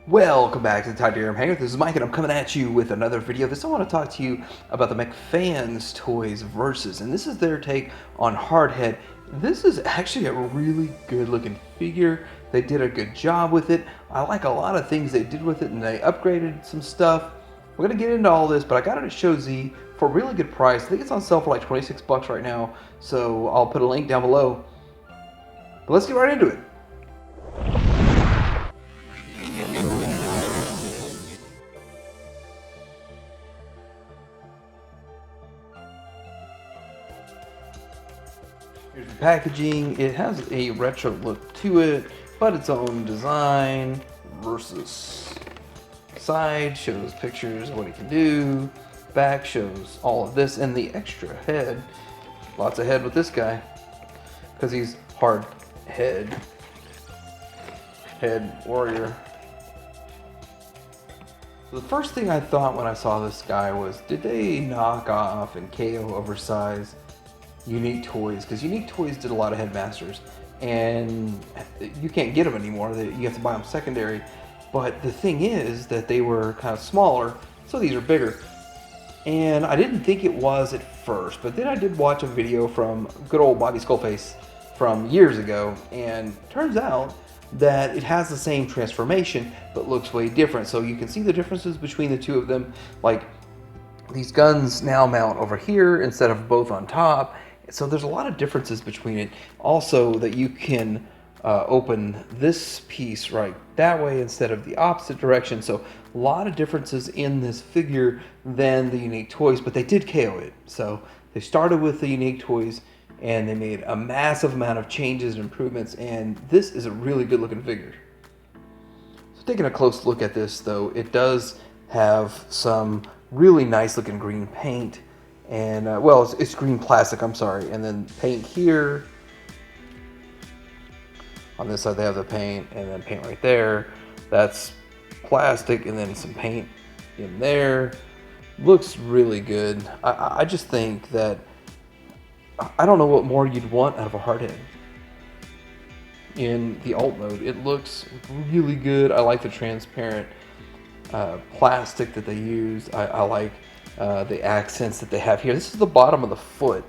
Welcome back to the Titanium Hangar. This is Mike, and I'm coming at you with another video. I want to talk to you about the MechFansToys Versus, and this is their take on Hardhead. This is actually a really good looking figure. They did a good job with it. I like a lot of things they did with it, and they upgraded some stuff. We're gonna get into all this, but I got it at Show Z for a really good price. I think it's on sale for like 26 bucks right now, so I'll put a link down below. But let's get right into it. Here's the packaging. It has a retro look to it, but its own design. Versus side shows pictures of what he can do. Back shows all of this and the extra head. Lots of head with this guy because he's Hardhead. Head warrior. So the first thing I thought when I saw this guy was, did they knock off and KO oversized Unique Toys? Because Unique Toys did a lot of Headmasters, and you can't get them anymore. You have to buy them secondary. But the thing is that they were kind of smaller, so these are bigger. And I didn't think it was at first, but then I did watch a video from good old Bobby Skullface from years ago, and turns out that it has the same transformation, but looks way different. So you can see the differences between the two of them. Like, these guns now mount over here instead of both on top. So there's a lot of differences between it. Also, that you can open this piece right that way instead of the opposite direction. So a lot of differences in this figure than the Unique Toys, but they did KO it. So they started with the Unique Toys and they made a massive amount of changes and improvements, and this is a really good looking figure. So taking a close look at this though, it does have some really nice looking green paint, and well, it's green plastic, I'm sorry, and then paint here. On this side they have the paint, and then paint right there. That's plastic, and then some paint in there. Looks really good. I just think that, I don't know what more you'd want out of a Hardhead. In the alt mode, it looks really good. I like the transparent plastic that they use. I like the accents that they have here. This is the bottom of the foot,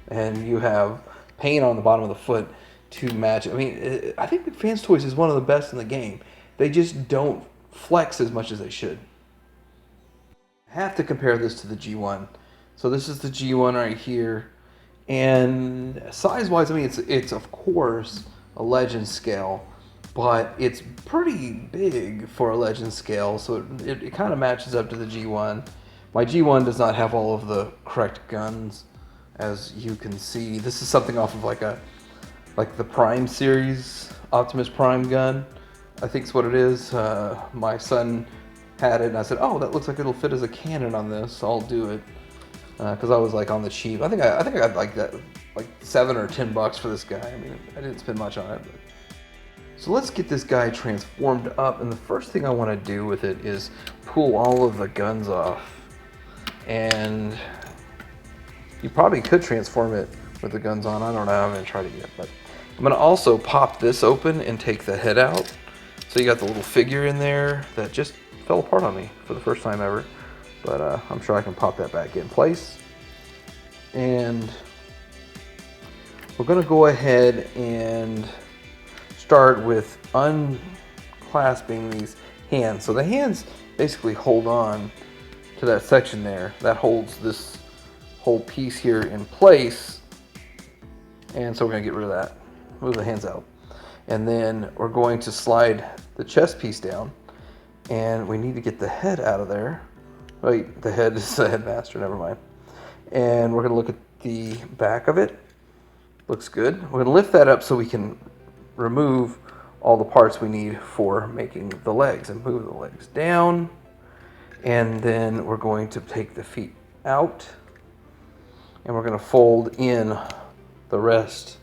and you have paint on the bottom of the foot to match. I mean, I think MechFansToys is one of the best in the game. They just don't flex as much as they should. I have to compare this to the G1. So this is the G1 right here, and size-wise, I mean, it's of course a Legend scale, but it's pretty big for a Legend scale, so it kind of matches up to the G1. My G1 does not have all of the correct guns, as you can see. This is something off of like the Prime series, Optimus Prime gun, I think is what it is. My son had it, and I said, "Oh, that looks like it'll fit as a cannon on this. So I'll do it." Because I was like on the cheap. I think I got like that, like 7 or 10 bucks for this guy. I mean, I didn't spend much on it. But. So let's get this guy transformed up, and the first thing I want to do with it is pull all of the guns off. And you probably could transform it with the guns on. I don't know. I haven't tried it yet, but I'm going to also pop this open and take the head out. So you got the little figure in there that just fell apart on me for the first time ever. But I'm sure I can pop that back in place. And we're going to go ahead and start with unclasping these hands. So the hands basically hold on to that section there. That holds this whole piece here in place. And so we're going to get rid of that. Move the hands out. And then we're going to slide the chest piece down. And we need to get the head out of there. Wait, the head is the headmaster, never mind. And we're going to look at the back of it. Looks good. We're going to lift that up so we can remove all the parts we need for making the legs, and move the legs down. And then we're going to take the feet out, and we're going to fold in the rest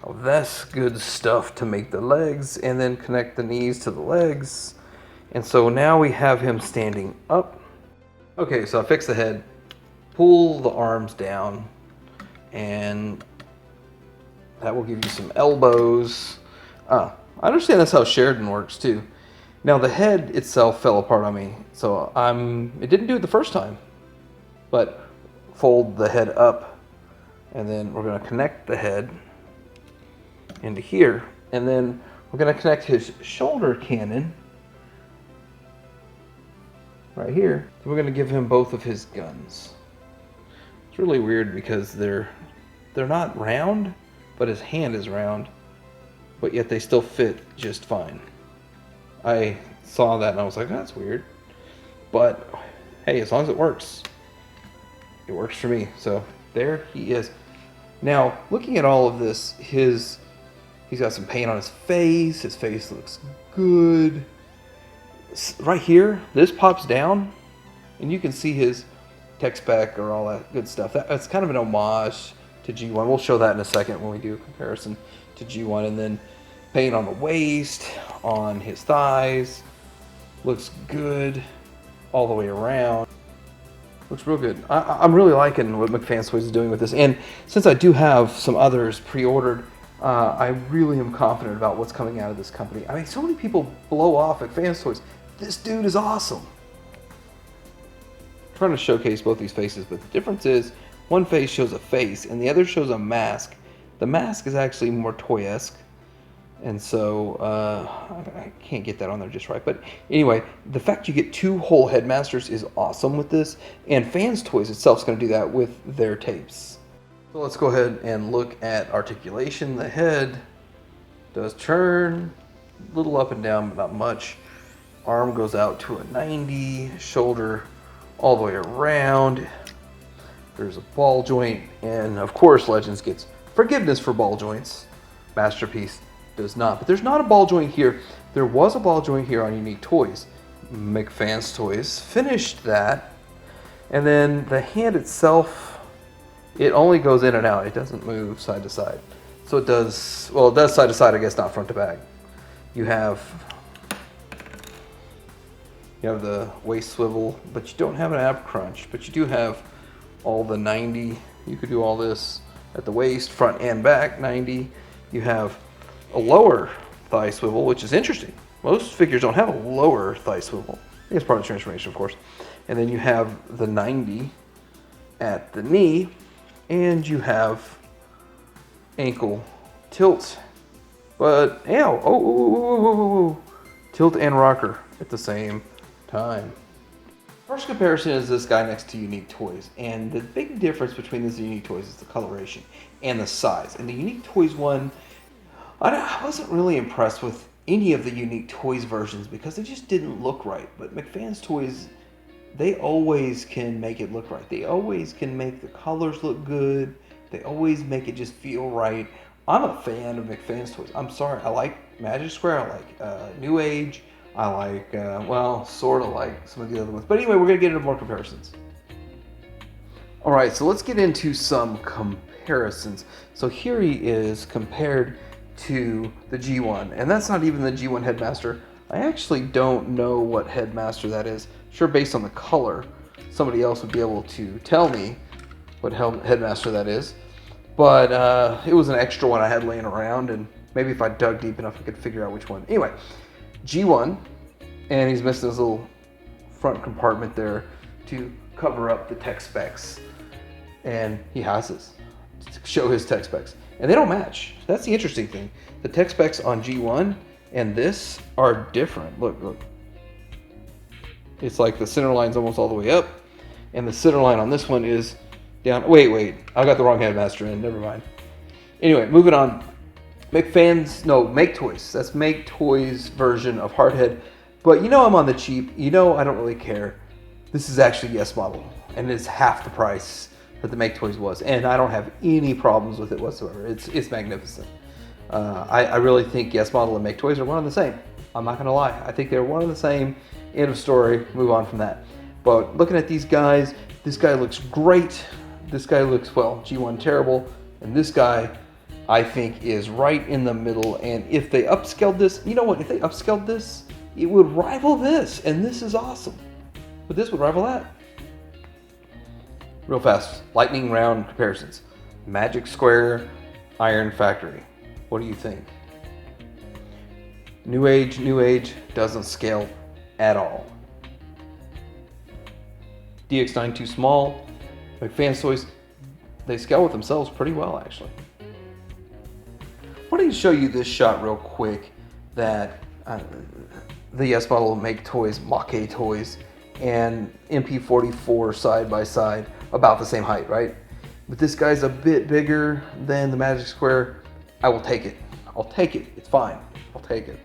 of this good stuff to make the legs, and then connect the knees to the legs. And so now we have him standing up. Okay, so I fixed the head. Pull the arms down, and that will give you some elbows. I understand that's how Sheridan works too. Now the head itself fell apart on me, so it didn't do it the first time, but fold the head up, and then we're going to connect the head into here, and then we're going to connect his shoulder cannon right here. So we're going to give him both of his guns. It's really weird because they're not round, but his hand is round, but yet they still fit just fine. I saw that and I was like, that's weird, but hey, as long as it works for me. So there he is. Now, looking at all of this, he's got some paint on his face. His face looks good. Right here, this pops down, and you can see his tech spec or all that good stuff. That's kind of an homage to G1. We'll show that in a second when we do a comparison to G1. And then paint on the waist, on his thighs. Looks good all the way around. Looks real good. I'm really liking what MechFansToys is doing with this. And since I do have some others pre-ordered, I really am confident about what's coming out of this company. I mean, so many people blow off MechFansToys. This dude is awesome. I'm trying to showcase both these faces, but the difference is one face shows a face and the other shows a mask. The mask is actually more toy-esque. And so, I can't get that on there just right. But anyway, the fact you get two whole headmasters is awesome with this. And FansToys itself is going to do that with their tapes. So let's go ahead and look at articulation. The head does turn a little up and down, but not much. Arm goes out to a 90. Shoulder all the way around. There's a ball joint. And of course, Legends gets forgiveness for ball joints. Masterpiece does not, but there's not a ball joint here. There was a ball joint here on Unique Toys. MechFansToys finished that, and then the hand itself, it only goes in and out. It doesn't move side to side. So it does, well, it does side to side, I guess, not front to back. You have the waist swivel, but you don't have an ab crunch, but you do have all the 90. You could do all this at the waist, front and back, 90. You have a lower thigh swivel, which is interesting. Most figures don't have a lower thigh swivel. I think it's part of the transformation, of course. And then you have the 90 at the knee, and you have ankle tilt. But, ow, oh, tilt and rocker at the same time. First comparison is this guy next to Unique Toys. And the big difference between this and Unique Toys is the coloration and the size. And the Unique Toys one, I wasn't really impressed with any of the Unique Toys versions because they just didn't look right. But MechFansToys, they always can make it look right. They always can make the colors look good. They always make it just feel right. I'm a fan of MechFansToys. I'm sorry, I like Magic Square. I like New Age. I like, well, sort of like some of the other ones. But anyway, we're going to get into more comparisons. All right, so let's get into some comparisons. So here he is compared to the G1, and that's not even the G1 Headmaster. I actually don't know what Headmaster that is. Sure, based on the color, somebody else would be able to tell me what Headmaster that is. But it was an extra one I had laying around, and maybe if I dug deep enough, I could figure out which one. Anyway, G1, and he's missing his little front compartment there to cover up the tech specs. And he has this to show his tech specs. And they don't match. That's the interesting thing. The tech specs on G1 and this are different. Look. It's like the center line's almost all the way up, and the center line on this one is down. Wait. I got the wrong Headmaster in. Never mind. Anyway, moving on. MechToys. That's MechToys version of Hardhead. But you know I'm on the cheap. You know I don't really care. This is actually Yes Model, and it's half the price that the MechToys was, and I don't have any problems with it whatsoever. It's magnificent. I really think Yes Model and MechToys are one and the same. I'm not gonna lie. I think they're one and the same. End of story. Move on from that. But looking at these guys, this guy looks great. This guy looks, well, G1 terrible, and this guy I think is right in the middle. And if they upscaled this, you know what? If they upscaled this, it would rival this, and this is awesome. But this would rival that. Real fast, lightning round comparisons. Magic Square, Iron Factory. What do you think? New Age doesn't scale at all. DX9 too small. MechFansToys, they scale with themselves pretty well actually. I wanted to show you this shot real quick that the Yes Bottle Make Toys, Make Toys, and MP44 side by side, about the same height, right? But this guy's a bit bigger than the Magic Square. I will take it. I'll take it. It's fine. I'll take it.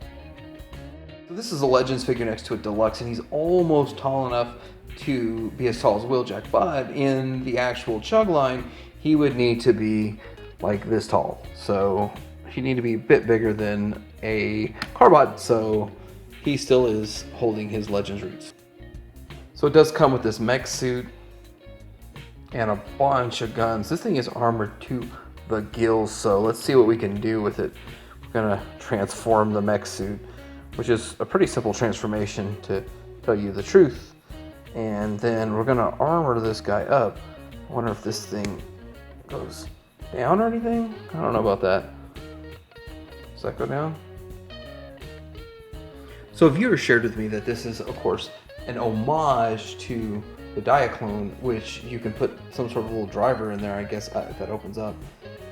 So this is a Legends figure next to a Deluxe, and he's almost tall enough to be as tall as Wheeljack, but in the actual Chug line, he would need to be like this tall. So he need to be a bit bigger than a Carbot, so he still is holding his Legends roots. So it does come with this mech suit and a bunch of guns. This thing is armored to the gills, so let's see what we can do with it. We're gonna transform the mech suit, which is a pretty simple transformation to tell you the truth. And then we're gonna armor this guy up. I wonder if this thing goes down or anything? I don't know about that. Does that go down? So a viewer shared with me that this is, of course, an homage to the Diaclone, which you can put some sort of little driver in there, I guess, if that opens up.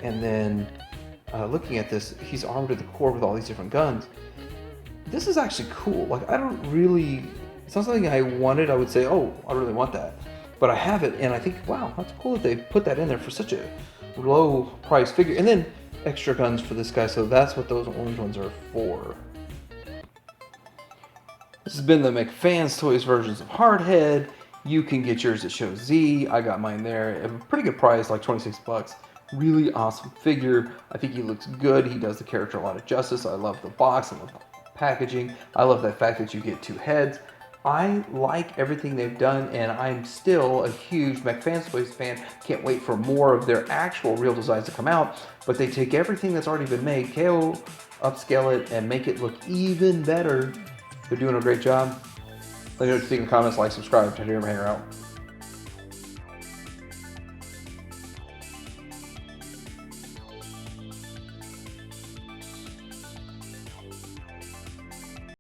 And then looking at this, he's armed to the core with all these different guns. This is actually cool. Like, I don't really, it's not something I wanted. I would say, oh, I really want that. But I have it, and I think, wow, that's cool that they put that in there for such a low price figure. And then extra guns for this guy, so that's what those orange ones are for. This has been the MechFansToys versions of Hardhead. You can get yours at Show Z. I got mine there at a pretty good price, like 26 bucks. Really awesome figure. I think he looks good. He does the character a lot of justice. I love the box and the packaging. I love the fact that you get two heads. I like everything they've done, and I'm still a huge MechFansToys fan. Can't wait for more of their actual real designs to come out, but they take everything that's already been made, KO, upscale it, and make it look even better. They're doing a great job. Let me know what you think in the comments, like, subscribe, to hear my hair out.